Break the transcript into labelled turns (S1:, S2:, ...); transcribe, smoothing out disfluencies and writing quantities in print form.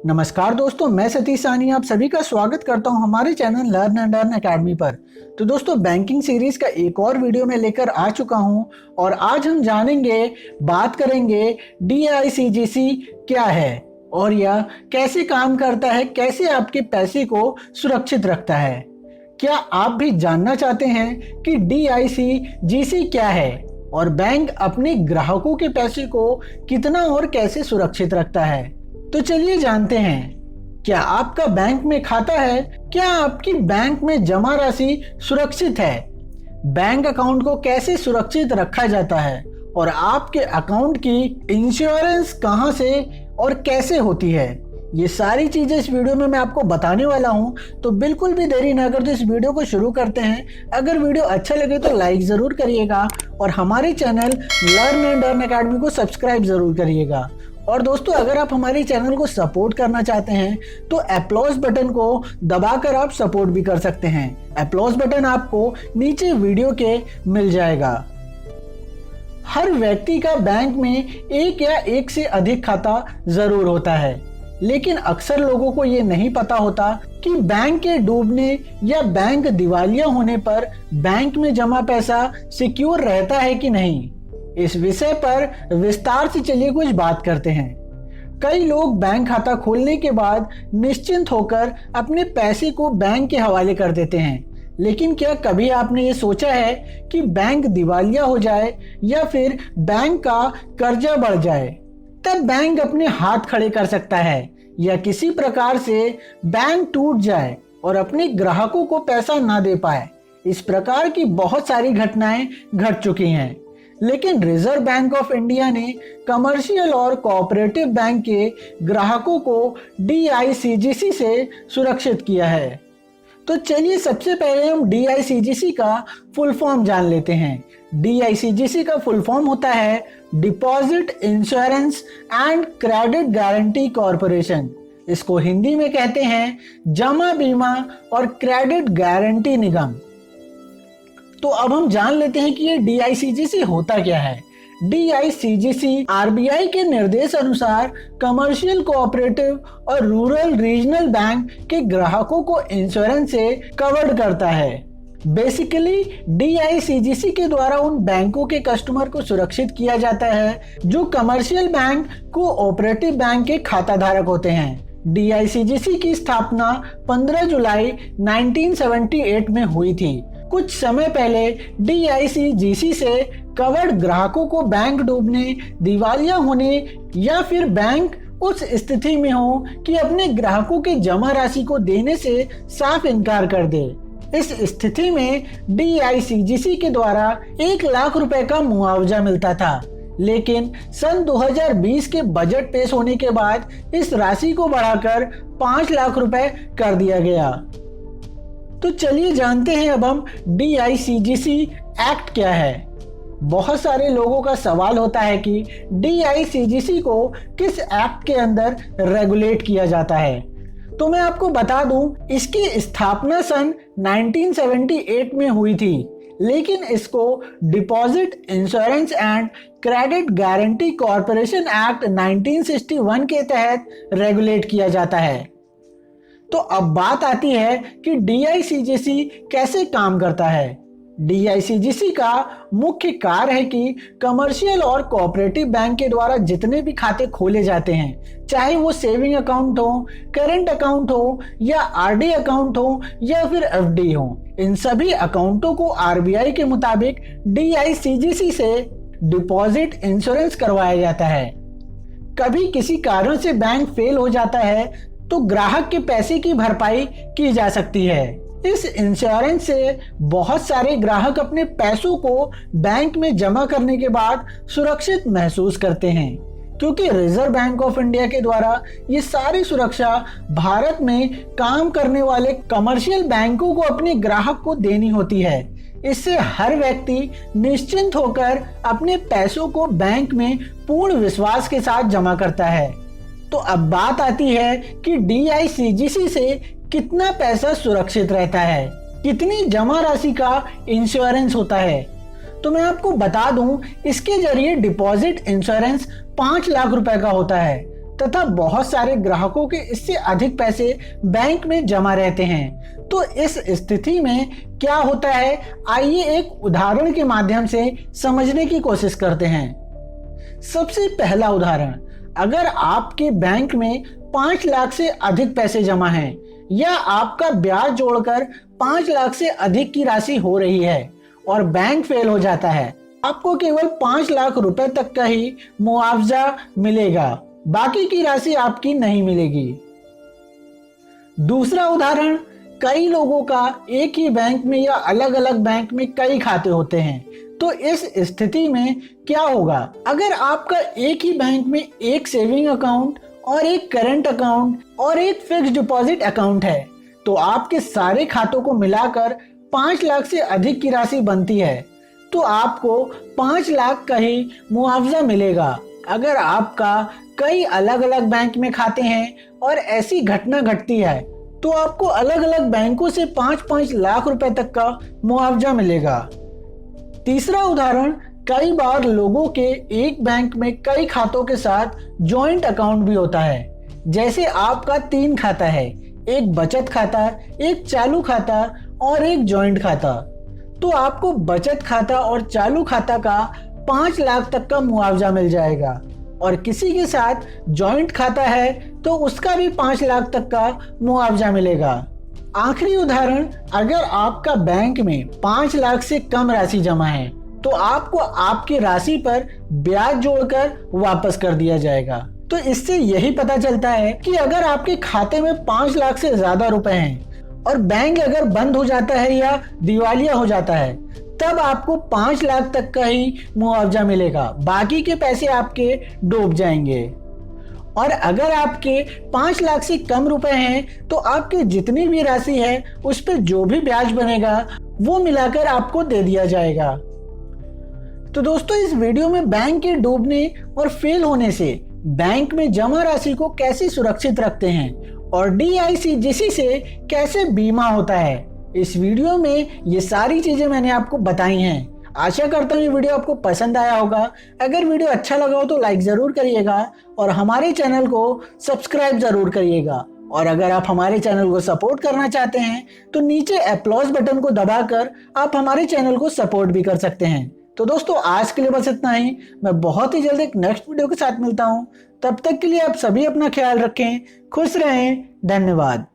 S1: नमस्कार दोस्तों, मैं सतीश सानी आप सभी का स्वागत करता हूं हमारे channel learn and earn academy पर। तो दोस्तों, बैंकिंग सीरीज का एक और वीडियो में लेकर आ चुका हूं और आज हम जानेंगे, बात करेंगे DICGC क्या है और यह कैसे काम करता है, कैसे आपके पैसे को सुरक्षित रखता है। क्या आप भी जानना चाहते हैं कि DICGC क्या है और बैंक अपने ग्राहकों के पैसे को कितना और कैसे सुरक्षित रखता है? तो चलिए जानते हैं। क्या आपका बैंक में खाता है? क्या आपकी बैंक में जमा राशि सुरक्षित है? बैंक अकाउंट को कैसे सुरक्षित रखा जाता है और आपके अकाउंट की इंश्योरेंस कहां से और कैसे होती है, ये सारी चीजें इस वीडियो में मैं आपको बताने वाला हूं। तो बिल्कुल भी देरी ना करते इस वीडियो को शुरू करते हैं। अगर वीडियो अच्छा लगे तो लाइक जरूर करिएगा और हमारे channel learn and earn academy को सब्सक्राइब जरूर करिएगा। और दोस्तों, अगर आप हमारे चैनल को सपोर्ट करना चाहते हैं तो अप्लॉज बटन को दबाकर आप सपोर्ट भी कर सकते हैं। अप्लॉज बटन आपको नीचे वीडियो के मिल जाएगा। हर व्यक्ति का बैंक में एक या एक से अधिक खाता जरूर होता है, लेकिन अक्सर लोगों को ये नहीं पता होता कि बैंक के डूबने या बैंक दिवालिया होने पर बैंक में जमा पैसा सिक्योर रहता है कि नहीं। इस विषय पर विस्तार से चलिए कुछ बात करते हैं। कई लोग बैंक खाता खोलने के बाद निश्चिंत होकर अपने पैसे को बैंक के हवाले कर देते हैं, लेकिन क्या कभी आपने ये सोचा है कि बैंक दिवालिया हो जाए या फिर बैंक का कर्जा बढ़ जाए, तब बैंक अपने हाथ खड़े कर सकता है, या किसी प्रकार से बैंक टूट जाए और अपने ग्राहकों को पैसा ना दे पाए। इस प्रकार की बहुत सारी घटनाएं घट चुकी हैं, लेकिन रिजर्व बैंक ऑफ इंडिया ने कमर्शियल और कोऑपरेटिव बैंक के ग्राहकों को DICGC से सुरक्षित किया है। तो चलिए सबसे पहले हम DICGC का फुल फॉर्म जान लेते हैं। DICGC का फुल फॉर्म होता है deposit insurance and credit guarantee corporation. इसको हिंदी में कहते हैं जमा बीमा और क्रेडिट गारंटी निगम। तो अब हम जान लेते हैं कि ये DICGC होता क्या है। DICGC RBI के निर्देश अनुसार कमर्शियल, कोऑपरेटिव और रूरल रीजनल बैंक के ग्राहकों को इंश्योरेंस से कवर्ड करता है। बेसिकली DICGC के द्वारा उन बैंकों के कस्टमर को सुरक्षित किया जाता है जो कमर्शियल बैंक, कोऑपरेटिव बैंक के खाता धारक होते हैं। DICGC की स्थापना 15 जुलाई 1978 में हुई थी। कुछ समय पहले DICGC से कवर्ड ग्राहकों को बैंक डूबने, दिवालिया होने या फिर बैंक उस स्थिति में हो कि अपने ग्राहकों के जमा राशि को देने से साफ इनकार कर दे। इस स्थिति में DICGC के द्वारा 1 लाख रुपए का मुआवजा मिलता था, लेकिन सन 2020 के बजट पेश होने के बाद इस राशि को बढ़ाकर 5 लाख रुपए कर दिया गया। तो चलिए जानते हैं अब हम DICGC एक्ट क्या है। बहुत सारे लोगों का सवाल होता है कि DICGC को किस एक्ट के अंदर रेगुलेट किया जाता है। तो मैं आपको बता दूं, इसकी स्थापना सन 1978 में हुई थी, लेकिन इसको deposit insurance and credit guarantee corporation act 1961 के तहत रेगुलेट किया जाता है। तो अब बात आती है कि DICGC कैसे काम करता है। DICGC का मुख्य कार्य है कि कमर्शियल और कोऑपरेटिव बैंक के द्वारा जितने भी खाते खोले जाते हैं, चाहे वो सेविंग अकाउंट हो, करंट अकाउंट हो या RD अकाउंट हो या फिर FD हो, इन सभी अकाउंटों को RBI के मुताबिक DICGC से डिपॉजिट इंश्योरेंस करवाया जाता है। कभी किसी कारण से बैंक फेल हो जाता है तो ग्राहक के पैसे की भरपाई की जा सकती है। इस इंश्योरेंस से बहुत सारे ग्राहक अपने पैसों को बैंक में जमा करने के बाद सुरक्षित महसूस करते हैं, क्योंकि रिजर्व बैंक ऑफ इंडिया के द्वारा ये सारी सुरक्षा भारत में काम करने वाले कमर्शियल बैंकों को अपने ग्राहक को देनी होती है। इससे हर व्यक्ति निश्चिंत होकर अपने पैसों को बैंक में पूर्ण विश्वास के साथ जमा करता है। तो अब बात आती है कि DICGC से कितना पैसा सुरक्षित रहता है, कितनी जमा राशि का इंश्योरेंस होता है। तो मैं आपको बता दूं, इसके जरिए डिपॉजिट इंश्योरेंस 5 लाख रुपए का होता है, तथा बहुत सारे ग्राहकों के इससे अधिक पैसे बैंक में जमा रहते हैं। तो इस स्थिति में क्या होता है, आइए एक उदाहरण के माध्यम से समझने की कोशिश करते हैं। सबसे पहला उदाहरण, अगर आपके बैंक में 5 लाख से अधिक पैसे जमा हैं या आपका ब्याज जोड़कर 5 लाख से अधिक की राशि हो रही है और बैंक फेल हो जाता है, आपको केवल 5 लाख रुपए तक का ही मुआवजा मिलेगा, बाकी की राशि आपकी नहीं मिलेगी। दूसरा उदाहरण, कई लोगों का एक ही बैंक में या अलग अलग बैंक में कई खाते होते हैं। तो इस स्थिति में क्या होगा, अगर आपका एक ही बैंक में एक सेविंग अकाउंट और एक करंट अकाउंट और एक फिक्स डिपॉजिट अकाउंट है, तो आपके सारे खातों को मिलाकर 5 लाख से अधिक की राशि बनती है, तो आपको 5 लाख का ही मुआवजा मिलेगा। अगर आपका कई अलग अलग बैंक में खाते हैं और ऐसी घटना घटती है, तो आपको अलग अलग बैंकों से 5-5 लाख रुपए तक का मुआवजा मिलेगा। तीसरा उदाहरण, कई बार लोगों के एक बैंक में कई खातों के साथ जॉइंट अकाउंट भी होता है। जैसे आपका 3 खाता है, एक बचत खाता, एक चालू खाता और एक जॉइंट खाता, तो आपको बचत खाता और चालू खाता का 5 लाख तक का मुआवजा मिल जाएगा। और किसी के साथ जॉइंट खाता है तो उसका भी 5 लाख तक का मुआवजा मिलेगा। आखिरी उदाहरण, अगर आपका बैंक में 5 लाख से कम राशि जमा है, तो आपको आपकी राशि पर ब्याज जोड़कर वापस कर दिया जाएगा। तो इससे यही पता चलता है कि अगर आपके खाते में 5 लाख से ज्यादा रुपए हैं और बैंक अगर बंद हो जाता है या दिवालिया हो जाता है, तब आपको 5 लाख तक का ही मुआवजा मिलेगा, बाकी के पैसे आपके डूब जाएंगे। और अगर आपके 5 लाख से कम रुपए हैं, तो आपकी जितनी भी राशि है उस पर जो भी ब्याज बनेगा वो मिलाकर आपको दे दिया जाएगा। तो दोस्तों, इस वीडियो में बैंक के डूबने और फेल होने से बैंक में जमा राशि को कैसे सुरक्षित रखते हैं और DICGC से कैसे बीमा होता है, इस वीडियो में ये सारी चीजें मैंने आपको बताई हैं। आशा करता हूँ ये वीडियो आपको पसंद आया होगा। अगर वीडियो अच्छा लगा हो तो लाइक जरूर करिएगा और हमारे चैनल को सब्सक्राइब जरूर करिएगा। और अगर आप हमारे चैनल को सपोर्ट करना चाहते हैं तो नीचे अप्लॉज बटन को दबाकर आप हमारे चैनल को सपोर्ट भी कर सकते हैं। तो दोस्तों, आज के लिए बस इतना ही। मैं बहुत ही जल्द एक नेक्स्ट वीडियो के साथ मिलता हूँ। तब तक के लिए आप सभी अपना ख्याल रखें, खुश रहें, धन्यवाद।